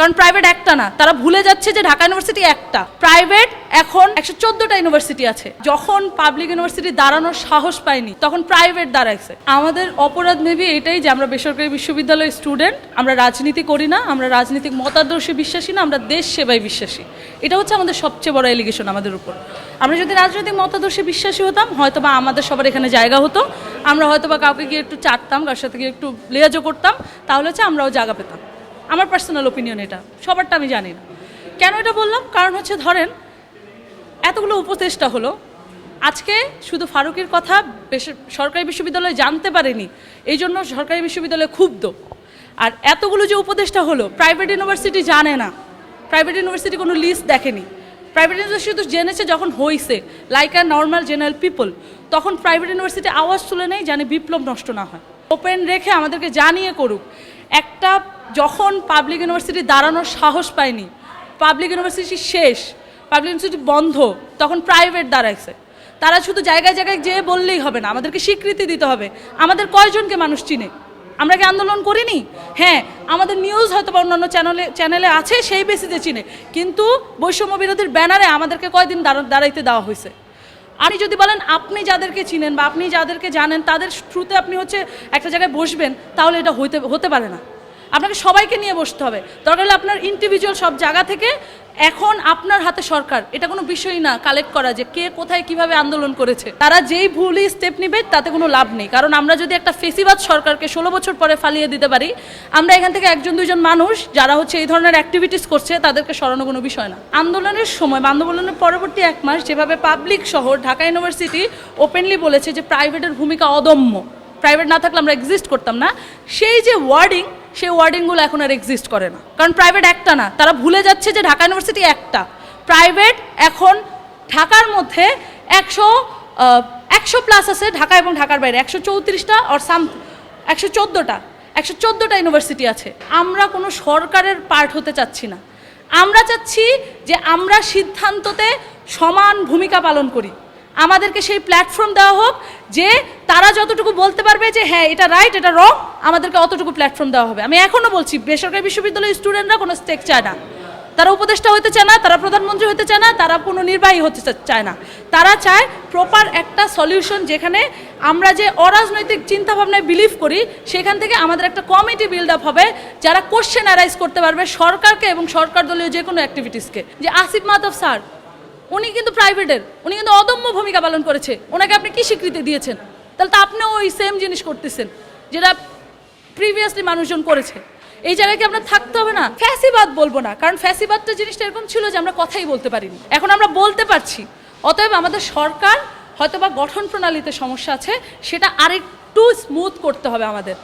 কারণ প্রাইভেট একটা না, তারা ভুলে যাচ্ছে যে ঢাকা ইউনিভার্সিটি একটা। প্রাইভেট এখন 114টা ইউনিভার্সিটি আছে। যখন পাবলিক ইউনিভার্সিটি দাঁড়ানোর সাহস পায়নি তখন প্রাইভেট দাঁড়াইছে। আমাদের অপরাধ মেবি এটাই যে আমরা বেসরকারি বিশ্ববিদ্যালয়ের স্টুডেন্ট, আমরা রাজনীতি করি না, আমরা রাজনৈতিক মতাদর্শে বিশ্বাসী না, আমরা দেশ সেবায় বিশ্বাসী। এটা হচ্ছে আমাদের সবচেয়ে বড় এলিগেশন আমাদের উপর। আমরা যদি রাজনৈতিক মতাদর্শে বিশ্বাসী হতাম হয়তো বা আমাদের সবার এখানে জায়গা হতো, আমরা হয়তো বা কাউকে গিয়ে একটু চাটতাম, কার সাথে গিয়ে একটু লেয়াজো করতাম, তাহলে হচ্ছে আমরাও জায়গা পেতাম। আমার পার্সোনাল ওপিনিয়ন এটা, সবারটা আমি জানি না। কেন এটা বললাম? কারণ হচ্ছে ধরেন এতগুলো উপদেষ্টা হলো, আজকে শুধু ফারুকের কথা সরকারি বিশ্ববিদ্যালয় জানতে পারেনি, এই জন্য সরকারি বিশ্ববিদ্যালয় ক্ষুব্ধ। আর এতগুলো যে উপদেষ্টা হলো প্রাইভেট ইউনিভার্সিটি জানে না, প্রাইভেট ইউনিভার্সিটি কোনো লিস্ট দেখেনি। প্রাইভেট ইউনিভার্সিটি শুধু জেনেছে যখন হয়েছে, like a normal general people, তখন প্রাইভেট ইউনিভার্সিটি আওয়াজ তুলে নেই জানি বিপ্লব নষ্ট না হয়, ওপেন রেখে আমাদেরকে জানিয়ে করুক। একটা যখন পাবলিক ইউনিভার্সিটি দাঁড়ানোর সাহস পায়নি, পাবলিক ইউনিভার্সিটি শেষ, পাবলিক ইউনিভার্সিটি বন্ধ, তখন প্রাইভেট দাঁড়াইছে। তারা শুধু জায়গায় জায়গায় যেয়ে বললেই হবে না, আমাদেরকে স্বীকৃতি দিতে হবে। আমাদের কয়জনকে মানুষ চিনে? আমরা কি আন্দোলন করিনি? হ্যাঁ, আমাদের নিউজ হয়তো বা অন্যান্য চ্যানেলে আছে, সেই বেসিসে চিনে, কিন্তু বৈষম্য বিরোধীর ব্যানারে আমাদেরকে কয়দিন দাঁড়াইতে দেওয়া হয়েছে। আপনি যদি বলেন আপনি যাদেরকে চিনেন বা আপনি যাদেরকে জানেন তাদের থ্রুতে আপনি হচ্ছে একটা জায়গায় বসবেন, তাহলে এটা হতে পারে না। আপনাকে সবাইকে নিয়ে বসতে হবে। দরকার হলে আপনার ইন্ডিভিজুয়াল সব জায়গা থেকে, এখন আপনার হাতে সরকার, এটা কোনো বিষয়ই না কালেক্ট করা যে কে কোথায় কিভাবে আন্দোলন করেছে। তারা যেই ভুলই স্টেপ নিবে তাতে কোনো লাভ নেই, কারণ আমরা যদি একটা ফেসিবাদ সরকারকে 16 বছর পরে ফালিয়ে দিতে পারি, আমরা এখান থেকে একজন দুইজন মানুষ যারা হচ্ছে এই ধরনের অ্যাক্টিভিটিস করছে তাদেরকে সরানো কোনো বিষয় না। আন্দোলনের সময় বা আন্দোলনের পরবর্তী 1 মাস যেভাবে পাবলিক শহর ঢাকা ইউনিভার্সিটি ওপেনলি বলেছে যে প্রাইভেটের ভূমিকা অদম্য, প্রাইভেট না থাকলে আমরা এক্সিস্ট করতাম না, সেই যে ওয়ার্ডিং, সেই ওয়ার্ডিংগুলো এখন আর এক্সিস্ট করে না। কারণ প্রাইভেট একটা না, তারা ভুলে যাচ্ছে যে ঢাকা ইউনিভার্সিটি একটা। প্রাইভেট এখন ঢাকার মধ্যে 100 প্লাস আছে, ঢাকা এবং ঢাকার বাইরে 134টা আর 114টা ইউনিভার্সিটি আছে। আমরা কোনো সরকারের পার্ট হতে চাচ্ছি না, আমরা চাচ্ছি যে আমরা সিদ্ধান্ততে সমান ভূমিকা পালন করি। আমাদেরকে সেই প্ল্যাটফর্ম দেওয়া হোক যে তারা যতটুকু বলতে পারবে যে হ্যাঁ এটা রাইট এটা রং, আমাদেরকে অতটুকু প্ল্যাটফর্ম দেওয়া হবে। আমি এখনও বলছি, বেসরকারি বিশ্ববিদ্যালয়ের স্টুডেন্টরা কোনো স্টেক চায় না, তারা উপদেষ্টা হতে চায় না, তারা প্রধানমন্ত্রী হতে চায় না, তারা কোনো নির্বাহী হতে চায় না। তারা চায় প্রপার একটা সলিউশন, যেখানে আমরা যে অরাজনৈতিক চিন্তাভাবনায় বিলিভ করি সেখান থেকে আমাদের একটা কমিটি বিল্ড আপ হবে যারা কোশ্চেন অ্যারাইজ করতে পারবে সরকারকে এবং সরকার দলীয় যে কোনো অ্যাক্টিভিটিসকে। যে আসিফ মাহতাব স্যার, উনি কিন্তু প্রাইভেটের, উনি কিন্তু অদম্য ভূমিকা পালন করেছে, ওনাকে আপনি কি স্বীকৃতি দিয়েছেন? তাহলে তো আপনিও ওই সেম জিনিস করতেছেন যেটা প্রিভিয়াসলি মানুষজন করেছে। এই জায়গায় কি আপনার থাকতে হবে না? ফ্যাসিবাদ বলবো না, কারণ ফ্যাসিবাদটা জিনিসটা এরকম ছিল যে আমরা কথাই বলতে পারিনি, এখন আমরা বলতে পারছি। অতএব আমাদের সরকার হয়তো বা গঠন প্রণালীতে সমস্যা আছে, সেটা আরেকটু স্মুথ করতে হবে আমাদের।